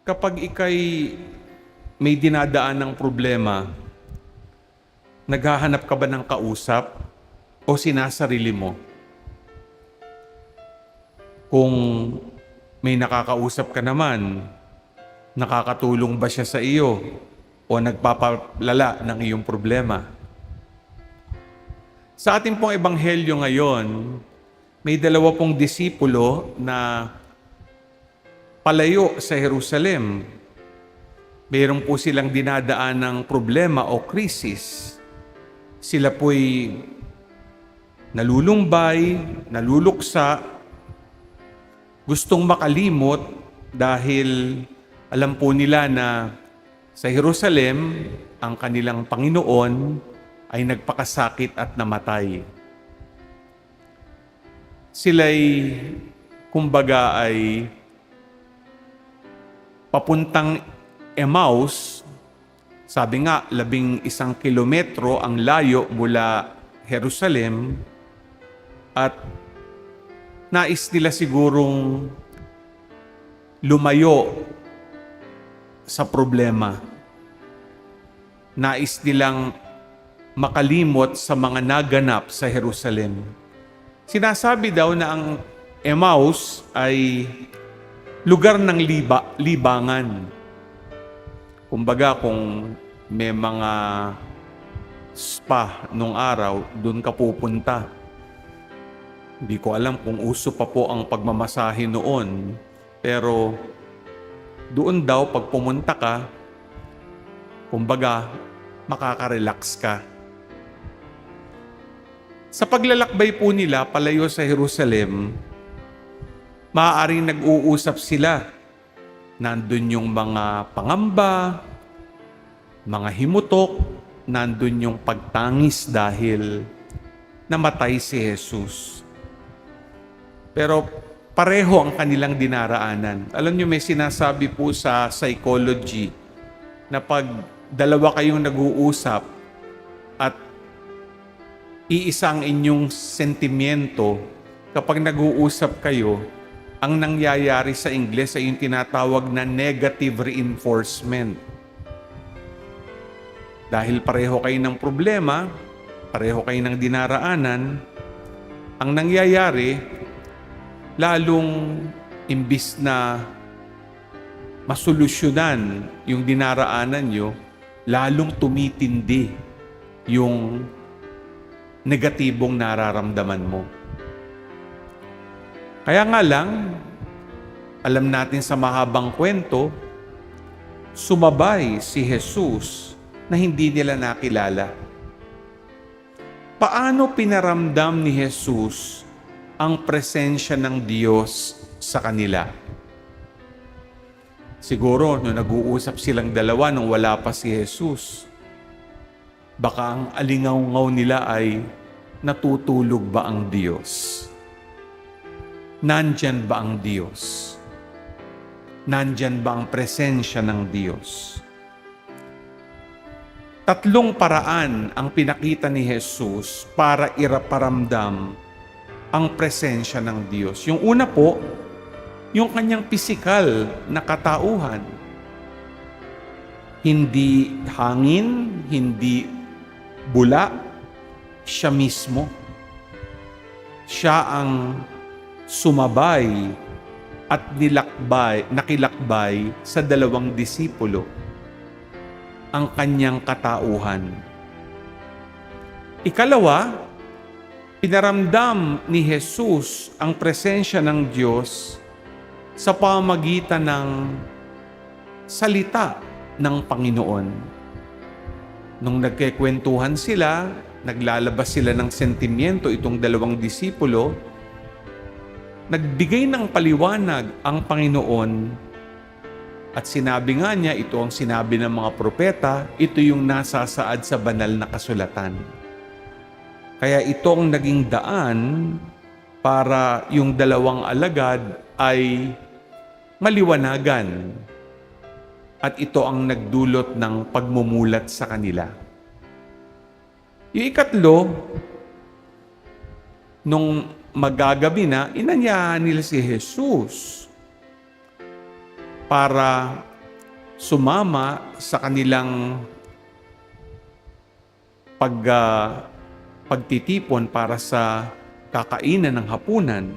Kapag ika'y may dinadaan ng problema, naghahanap ka ba ng kausap o sinasarili mo? Kung may nakakausap ka naman, nakakatulong ba siya sa iyo o nagpapalala ng iyong problema? Sa ating pong ebanghelyo ngayon, may dalawa pong disipulo na palayo sa Jerusalem. Mayroon po silang dinadaan ng problema o krisis. Sila po'y nalulumbay, naluluksa, gustong makalimot dahil alam po nila na sa Jerusalem, ang kanilang Panginoon ay nagpakasakit at namatay. Sila'y, kumbaga ay papuntang Emmaus. Sabi nga, 11 kilometro ang layo mula Jerusalem at nais nila sigurong lumayo sa problema. Nais nilang makalimot sa mga naganap sa Jerusalem. Sinasabi daw na ang Emmaus ay lugar ng libangan. Kumbaga kung may mga spa nung araw, doon ka pupunta. Hindi ko alam kung uso pa po ang pagmamasahe noon, pero doon daw pag pumunta ka, kumbaga makaka-relax ka. Sa paglalakbay po nila palayo sa Jerusalem, maaaring nag-uusap sila. Nandun yung mga pangamba, mga himutok, nandun yung pagtangis dahil namatay si Jesus. Pero pareho ang kanilang dinaraanan. Alam niyo, may sinasabi po sa psychology na pag dalawa kayong nag-uusap at iisang inyong sentimiento, kapag nag-uusap kayo, ang nangyayari sa Ingles ay yung tinatawag na negative reinforcement. Dahil pareho kayo ng problema, pareho kayo ng dinaraanan, ang nangyayari, lalong imbis na masolusyonan yung dinaraanan nyo, lalong tumitindi yung negatibong nararamdaman mo. Kaya nga lang, alam natin sa mahabang kwento, sumabay si Jesus na hindi nila nakilala. Paano pinaramdam ni Jesus ang presensya ng Diyos sa kanila? Siguro, nung nag-uusap silang dalawa nung wala pa si Jesus, baka ang alingaw-ngaw nila ay, natutulog ba ang Diyos? Nandyan ba ang Diyos? Nandyan ba ang presensya ng Diyos? Tatlong paraan ang pinakita ni Jesus para iraparamdam ang presensya ng Diyos. Yung una po, yung kanyang pisikal na katauhan. Hindi hangin, hindi bula, siya mismo. Siya ang sumabay at nakilakbay sa dalawang disipulo ang kanyang katauhan. Ikalawa, pinaramdam ni Jesus ang presensya ng Diyos sa pamamagitan ng salita ng Panginoon. Nung nagkikwentuhan sila, naglalabas sila ng sentimiento itong dalawang disipulo, nagbigay ng paliwanag ang Panginoon at sinabi nga niya, ito ang sinabi ng mga propeta, ito yung nasasaad sa banal na kasulatan. Kaya ito ang naging daan para yung dalawang alagad ay maliwanagan at ito ang nagdulot ng pagmumulat sa kanila. Yung ikatlo, nung magagabi na, inanyahan nila si Jesus para sumama sa kanilang pagtitipon para sa kakainan ng hapunan.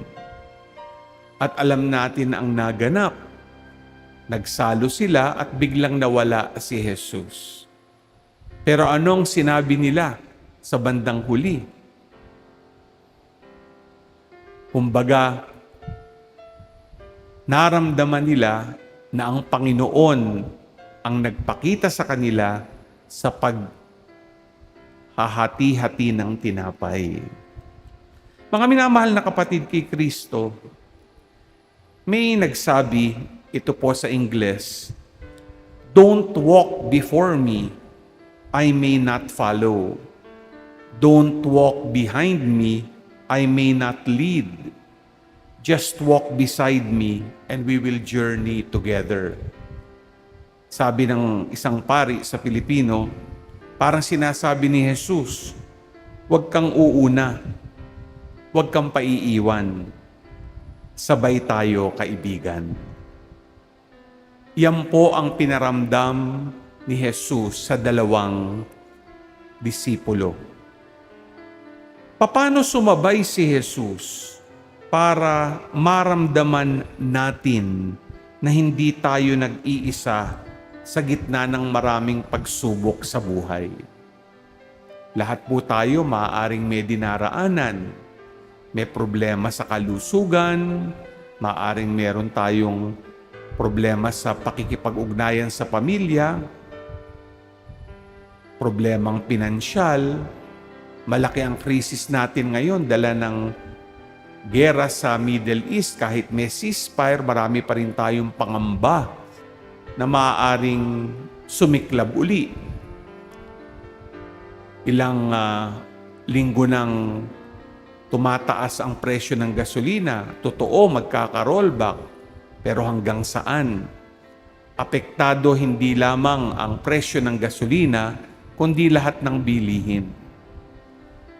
At alam natin ang naganap. Nagsalo sila at biglang nawala si Jesus. Pero anong sinabi nila sa bandang huli? Kumbaga, naramdaman nila na ang Panginoon ang nagpakita sa kanila sa paghahati-hati ng tinapay. Mga minamahal na kapatid kay Kristo, may nagsabi, ito po sa Ingles, "Don't walk before me, I may not follow. Don't walk behind me, I may not lead. Just walk beside me and we will journey together." Sabi ng isang pari sa Pilipino, parang sinasabi ni Jesus, huwag kang uuna, huwag kang paiiwan. Sabay tayo, kaibigan. Yan po ang pinaramdam ni Jesus sa dalawang disipulo. Paano sumabay si Jesus para maramdaman natin na hindi tayo nag-iisa sa gitna ng maraming pagsubok sa buhay? Lahat po tayo maaaring may dinaraanan. May problema sa kalusugan, maaaring meron tayong problema sa pakikipag-ugnayan sa pamilya, problemang pinansyal, malaki ang krisis natin ngayon dala ng gera sa Middle East. Kahit may ceasefire, marami pa rin tayong pangamba na maaaring sumiklab uli. Ilang linggo nang tumataas ang presyo ng gasolina. Totoo, magkaka-rollback. Pero hanggang saan? Apektado hindi lamang ang presyo ng gasolina, kundi lahat ng bilihin.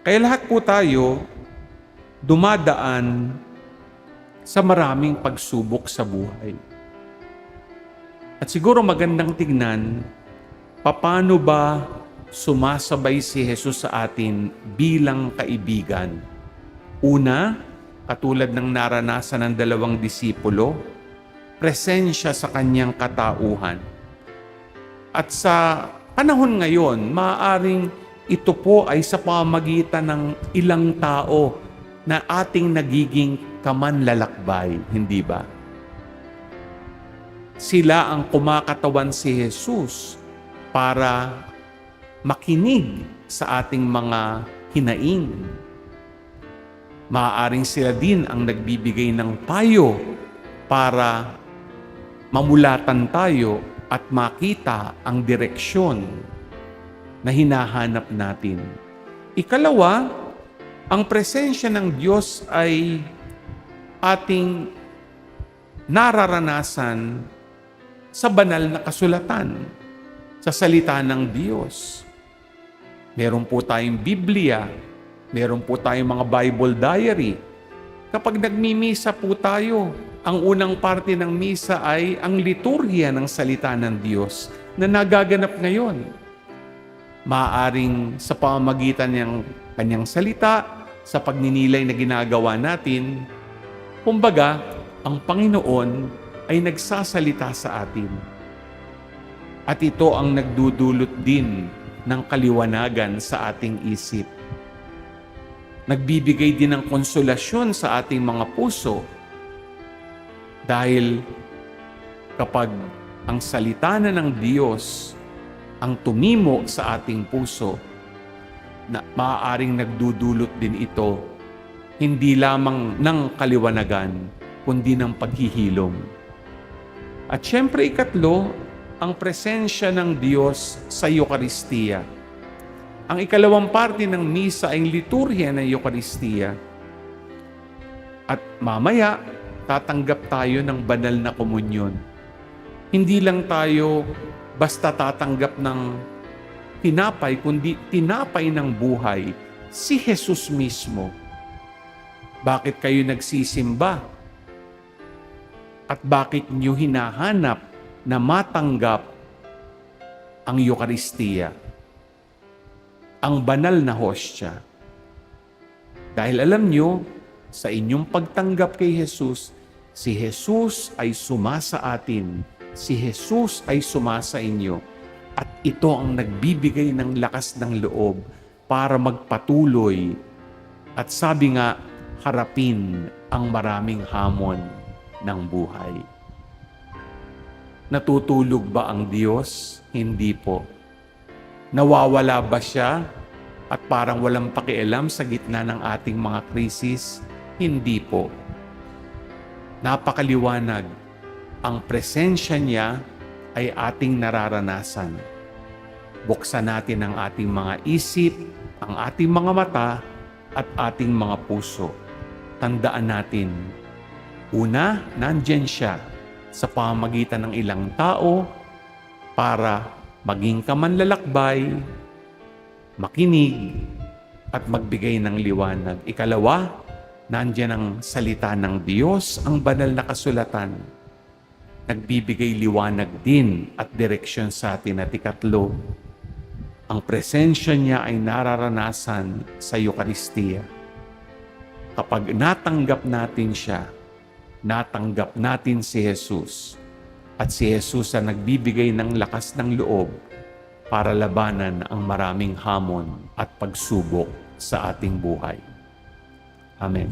Kaya lahat po tayo dumadaan sa maraming pagsubok sa buhay. At siguro magandang tignan, paano ba sumasabay si Jesus sa atin bilang kaibigan? Una, katulad ng naranasan ng dalawang disipulo, presensya sa kanyang katauhan. At sa panahon ngayon, maaaring ito po ay sa pamamagitan ng ilang tao na ating nagiging kamanlalakbay, hindi ba? Sila ang kumakatawan si Jesus para makinig sa ating mga hinaing. Maaaring sila din ang nagbibigay ng payo para mamulatan tayo at makita ang direksyon na hinahanap natin. Ikalawa, ang presensya ng Diyos ay ating nararanasan sa banal na kasulatan, sa salita ng Diyos. Meron po tayong Biblia, meron po tayong mga Bible diary. Kapag nagmimisa po tayo, ang unang parte ng misa ay ang liturhiya ng salita ng Diyos na nagaganap ngayon. Maaaring sa pamamagitan ng kanyang salita, sa pagninilay na ginagawa natin, kumbaga, ang Panginoon ay nagsasalita sa atin. At ito ang nagdudulot din ng kaliwanagan sa ating isip. Nagbibigay din ng konsolasyon sa ating mga puso dahil kapag ang salita na ng Diyos ang tumimo sa ating puso, na maaaring nagdudulot din ito hindi lamang ng kaliwanagan, kundi ng paghihilom. At syempre ikatlo, ang presensya ng Diyos sa Eucharistia. Ang ikalawang parte ng misa ay liturhiya ng Eucharistia. At mamaya, tatanggap tayo ng banal na komunyon. Hindi lang tayo basta tatanggap ng tinapay, kundi tinapay ng buhay, si Jesus mismo. Bakit kayo nagsisimba? At bakit niyo hinahanap na matanggap ang Eucharistia, ang banal na hostya. Dahil alam nyo, sa inyong pagtanggap kay Jesus, si Jesus ay sumasa atin, si Jesus ay sumasa inyo, at ito ang nagbibigay ng lakas ng loob para magpatuloy at sabi nga, harapin ang maraming hamon ng buhay. Natutulog ba ang Diyos? Hindi po. Nawawala ba siya at parang walang pakialam sa gitna ng ating mga krisis? Hindi po. Napakaliwanag. Ang presensya niya ay ating nararanasan. Buksan natin ang ating mga isip, ang ating mga mata, at ating mga puso. Tandaan natin, una, nandyan siya sa pamamagitan ng ilang tao para maging kamanlalakbay, makinig, at magbigay ng liwanag. Ikalawa, nandyan ang salita ng Diyos, ang banal na kasulatan. Nagbibigay liwanag din at direksyon sa atin. At ikatlo, ang presensya niya ay nararanasan sa Eucharistia. Kapag natanggap natin siya, natanggap natin si Jesus. At si Jesus ang nagbibigay ng lakas ng loob para labanan ang maraming hamon at pagsubok sa ating buhay. Amen.